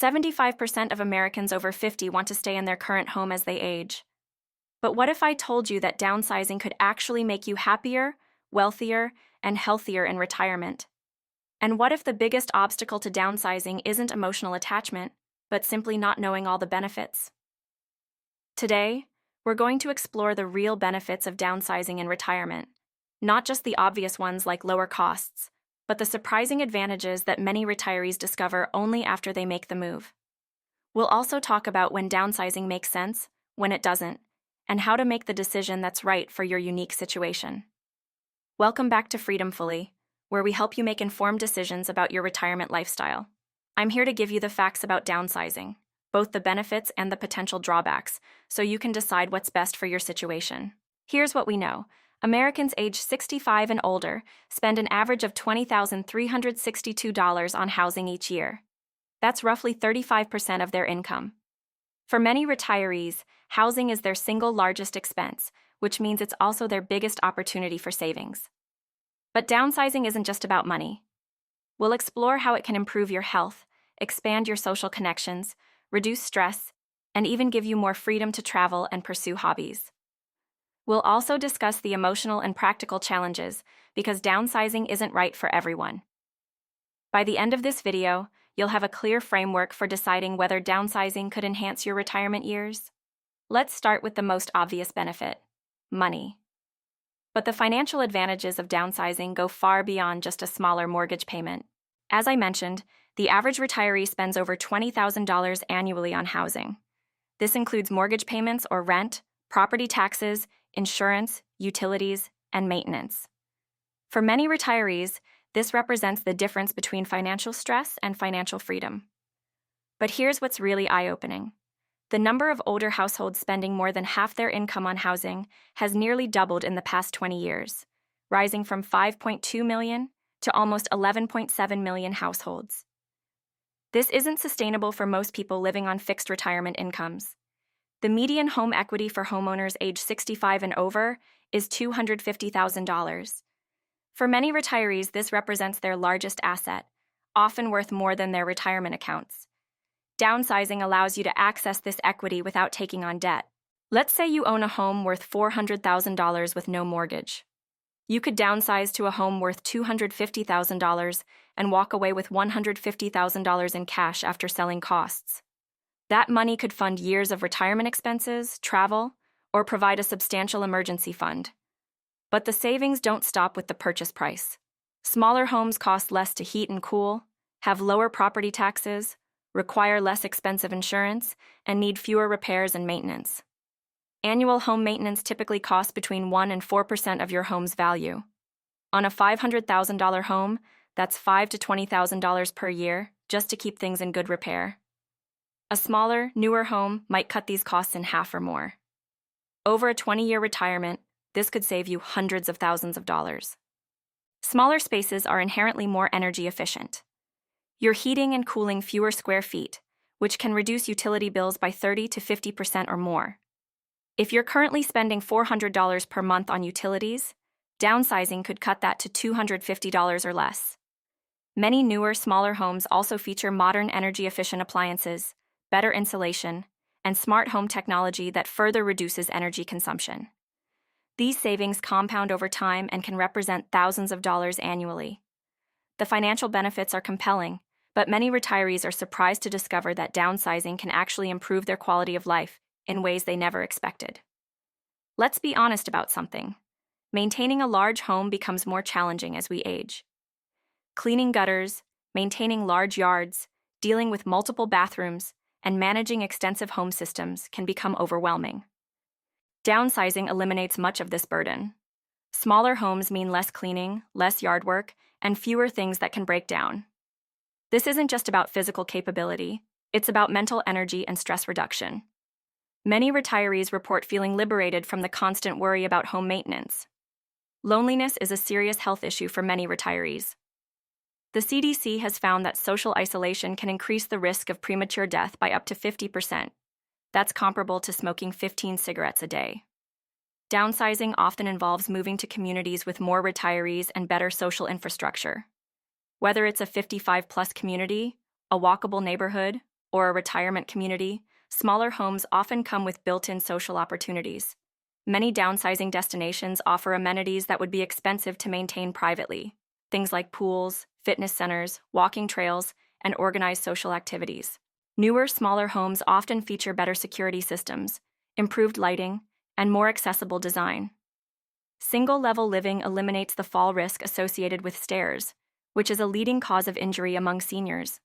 75% of Americans over 50 want to stay in their current home as they age. But what if I told you that downsizing could actually make you happier, wealthier, and healthier in retirement? And what if the biggest obstacle to downsizing isn't emotional attachment, but simply not knowing all the benefits? Today, we're going to explore the real benefits of downsizing in retirement, not just the obvious ones like lower costs, but the surprising advantages that many retirees discover only after they make the move. We'll also talk about when downsizing makes sense, when it doesn't, and how to make the decision that's right for your unique situation. Welcome back to Freedomfully, where we help you make informed decisions about your retirement lifestyle. I'm here to give you the facts about downsizing, both the benefits and the potential drawbacks, so you can decide what's best for your situation. Here's what we know. Americans aged 65 and older spend an average of $20,362 on housing each year. That's roughly 35% of their income. For many retirees, housing is their single largest expense, which means it's also their biggest opportunity for savings. But downsizing isn't just about money. We'll explore how it can improve your health, expand your social connections, reduce stress, and even give you more freedom to travel and pursue hobbies. We'll also discuss the emotional and practical challenges, because downsizing isn't right for everyone. By the end of this video, you'll have a clear framework for deciding whether downsizing could enhance your retirement years. Let's start with the most obvious benefit: money. But the financial advantages of downsizing go far beyond just a smaller mortgage payment. As I mentioned, the average retiree spends over $20,000 annually on housing. This includes mortgage payments or rent, property taxes, insurance, utilities, and maintenance. For many retirees, this represents the difference between financial stress and financial freedom. But here's what's really eye-opening. The number of older households spending more than half their income on housing has nearly doubled in the past 20 years, rising from 5.2 million to almost 11.7 million households. This isn't sustainable for most people living on fixed retirement incomes. The median home equity for homeowners age 65 and over is $250,000. For many retirees, this represents their largest asset, often worth more than their retirement accounts. Downsizing allows you to access this equity without taking on debt. Let's say you own a home worth $400,000 with no mortgage. You could downsize to a home worth $250,000 and walk away with $150,000 in cash after selling costs. That money could fund years of retirement expenses, travel, or provide a substantial emergency fund. But the savings don't stop with the purchase price. Smaller homes cost less to heat and cool, have lower property taxes, require less expensive insurance, and need fewer repairs and maintenance. Annual home maintenance typically costs between 1% and 4% of your home's value. On a $500,000 home, that's $5,000 to $20,000 per year just to keep things in good repair. A smaller, newer home might cut these costs in half or more. Over a 20-year retirement, this could save you hundreds of thousands of dollars. Smaller spaces are inherently more energy efficient. You're heating and cooling fewer square feet, which can reduce utility bills by 30% to 50% or more. If you're currently spending $400 per month on utilities, downsizing could cut that to $250 or less. Many newer, smaller homes also feature modern energy-efficient appliances, better insulation, and smart home technology that further reduces energy consumption. These savings compound over time and can represent thousands of dollars annually. The financial benefits are compelling, but many retirees are surprised to discover that downsizing can actually improve their quality of life in ways they never expected. Let's be honest about something. Maintaining a large home becomes more challenging as we age. Cleaning gutters, maintaining large yards, dealing with multiple bathrooms, and managing extensive home systems can become overwhelming. Downsizing eliminates much of this burden. Smaller homes mean less cleaning, less yard work, and fewer things that can break down. This isn't just about physical capability, it's about mental energy and stress reduction. Many retirees report feeling liberated from the constant worry about home maintenance. Loneliness is a serious health issue for many retirees. The CDC has found that social isolation can increase the risk of premature death by up to 50%. That's comparable to smoking 15 cigarettes a day. Downsizing often involves moving to communities with more retirees and better social infrastructure. Whether it's a 55-plus community, a walkable neighborhood, or a retirement community, smaller homes often come with built-in social opportunities. Many downsizing destinations offer amenities that would be expensive to maintain privately, things like pools, fitness centers, walking trails, and organized social activities. Newer, smaller homes often feature better security systems, improved lighting, and more accessible design. Single-level living eliminates the fall risk associated with stairs, which is a leading cause of injury among seniors.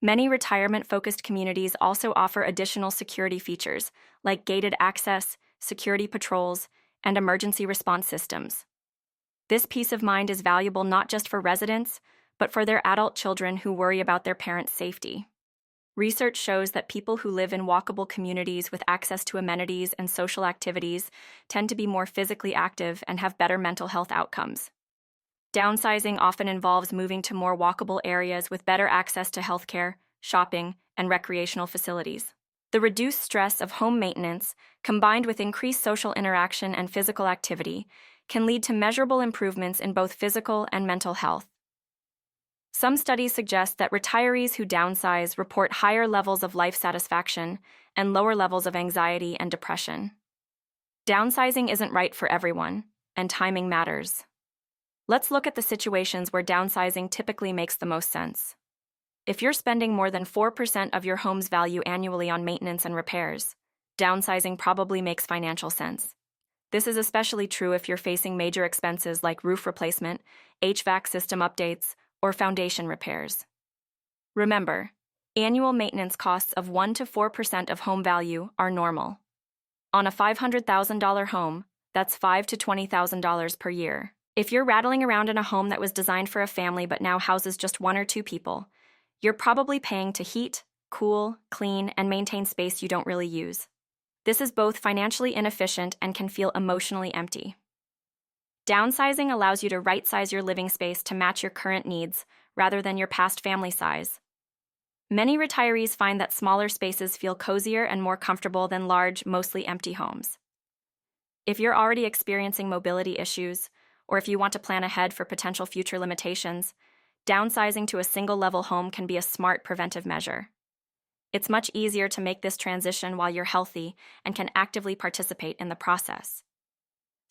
Many retirement-focused communities also offer additional security features, like gated access, security patrols, and emergency response systems. This peace of mind is valuable not just for residents, but for their adult children who worry about their parents' safety. Research shows that people who live in walkable communities with access to amenities and social activities tend to be more physically active and have better mental health outcomes. Downsizing often involves moving to more walkable areas with better access to healthcare, shopping, and recreational facilities. The reduced stress of home maintenance, combined with increased social interaction and physical activity, can lead to measurable improvements in both physical and mental health. Some studies suggest that retirees who downsize report higher levels of life satisfaction and lower levels of anxiety and depression. Downsizing isn't right for everyone, and timing matters. Let's look at the situations where downsizing typically makes the most sense. If you're spending more than 4% of your home's value annually on maintenance and repairs, downsizing probably makes financial sense. This is especially true if you're facing major expenses like roof replacement, HVAC system updates, or foundation repairs. Remember, annual maintenance costs of 1 to 4% of home value are normal. On a $500,000 home, that's $5,000 to $20,000 per year. If you're rattling around in a home that was designed for a family but now houses just 1 or 2 people, you're probably paying to heat, cool, clean, and maintain space you don't really use. This is both financially inefficient and can feel emotionally empty. Downsizing allows you to right-size your living space to match your current needs rather than your past family size. Many retirees find that smaller spaces feel cozier and more comfortable than large, mostly empty homes. If you're already experiencing mobility issues, or if you want to plan ahead for potential future limitations, downsizing to a single-level home can be a smart preventive measure. It's much easier to make this transition while you're healthy and can actively participate in the process.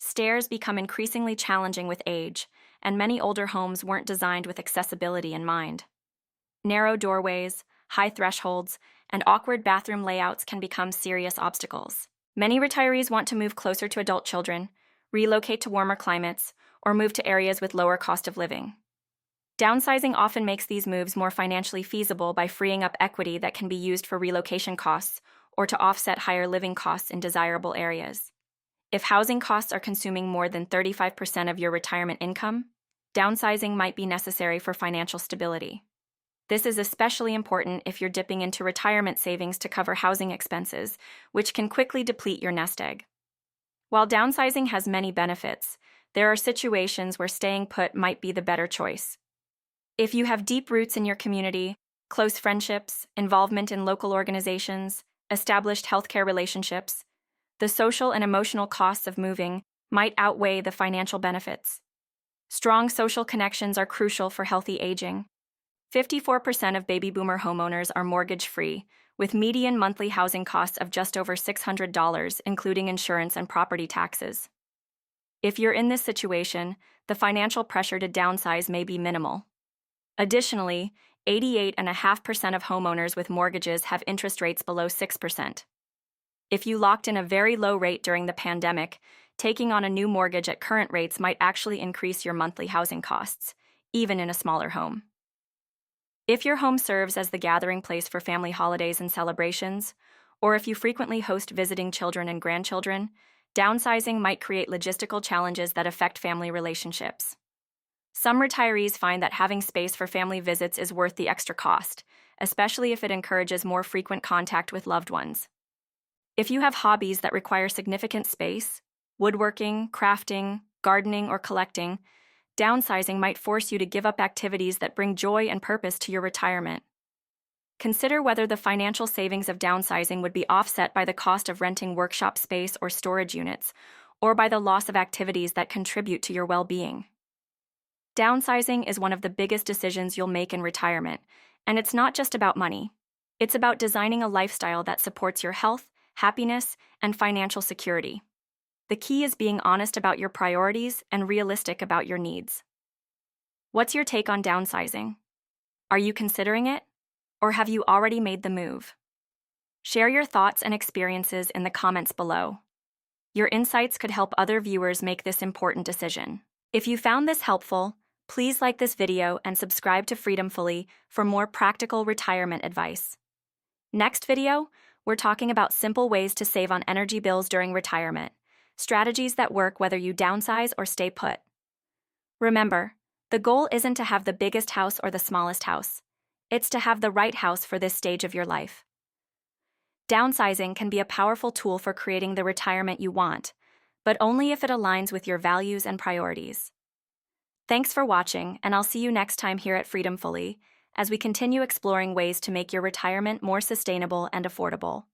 Stairs become increasingly challenging with age, and many older homes weren't designed with accessibility in mind. Narrow doorways, high thresholds, and awkward bathroom layouts can become serious obstacles. Many retirees want to move closer to adult children, relocate to warmer climates, or move to areas with lower cost of living. Downsizing often makes these moves more financially feasible by freeing up equity that can be used for relocation costs or to offset higher living costs in desirable areas. If housing costs are consuming more than 35% of your retirement income, downsizing might be necessary for financial stability. This is especially important if you're dipping into retirement savings to cover housing expenses, which can quickly deplete your nest egg. While downsizing has many benefits, there are situations where staying put might be the better choice. If you have deep roots in your community, close friendships, involvement in local organizations, established healthcare relationships, the social and emotional costs of moving might outweigh the financial benefits. Strong social connections are crucial for healthy aging. 54% of baby boomer homeowners are mortgage-free, with median monthly housing costs of just over $600, including insurance and property taxes. If you're in this situation, the financial pressure to downsize may be minimal. Additionally, 88.5% of homeowners with mortgages have interest rates below 6%. If you locked in a very low rate during the pandemic, taking on a new mortgage at current rates might actually increase your monthly housing costs, even in a smaller home. If your home serves as the gathering place for family holidays and celebrations, or if you frequently host visiting children and grandchildren, downsizing might create logistical challenges that affect family relationships. Some retirees find that having space for family visits is worth the extra cost, especially if it encourages more frequent contact with loved ones. If you have hobbies that require significant space, woodworking, crafting, gardening, or collecting, downsizing might force you to give up activities that bring joy and purpose to your retirement. Consider whether the financial savings of downsizing would be offset by the cost of renting workshop space or storage units, or by the loss of activities that contribute to your well-being. Downsizing is one of the biggest decisions you'll make in retirement, and it's not just about money. It's about designing a lifestyle that supports your health, happiness, and financial security. The key is being honest about your priorities and realistic about your needs. What's your take on downsizing? Are you considering it? Or have you already made the move? Share your thoughts and experiences in the comments below. Your insights could help other viewers make this important decision. If you found this helpful, please like this video and subscribe to Freedomfully for more practical retirement advice. Next video, we're talking about simple ways to save on energy bills during retirement, strategies that work whether you downsize or stay put. Remember, the goal isn't to have the biggest house or the smallest house. It's to have the right house for this stage of your life. Downsizing can be a powerful tool for creating the retirement you want, but only if it aligns with your values and priorities. Thanks for watching, and I'll see you next time here at Freedomfully as we continue exploring ways to make your retirement more sustainable and affordable.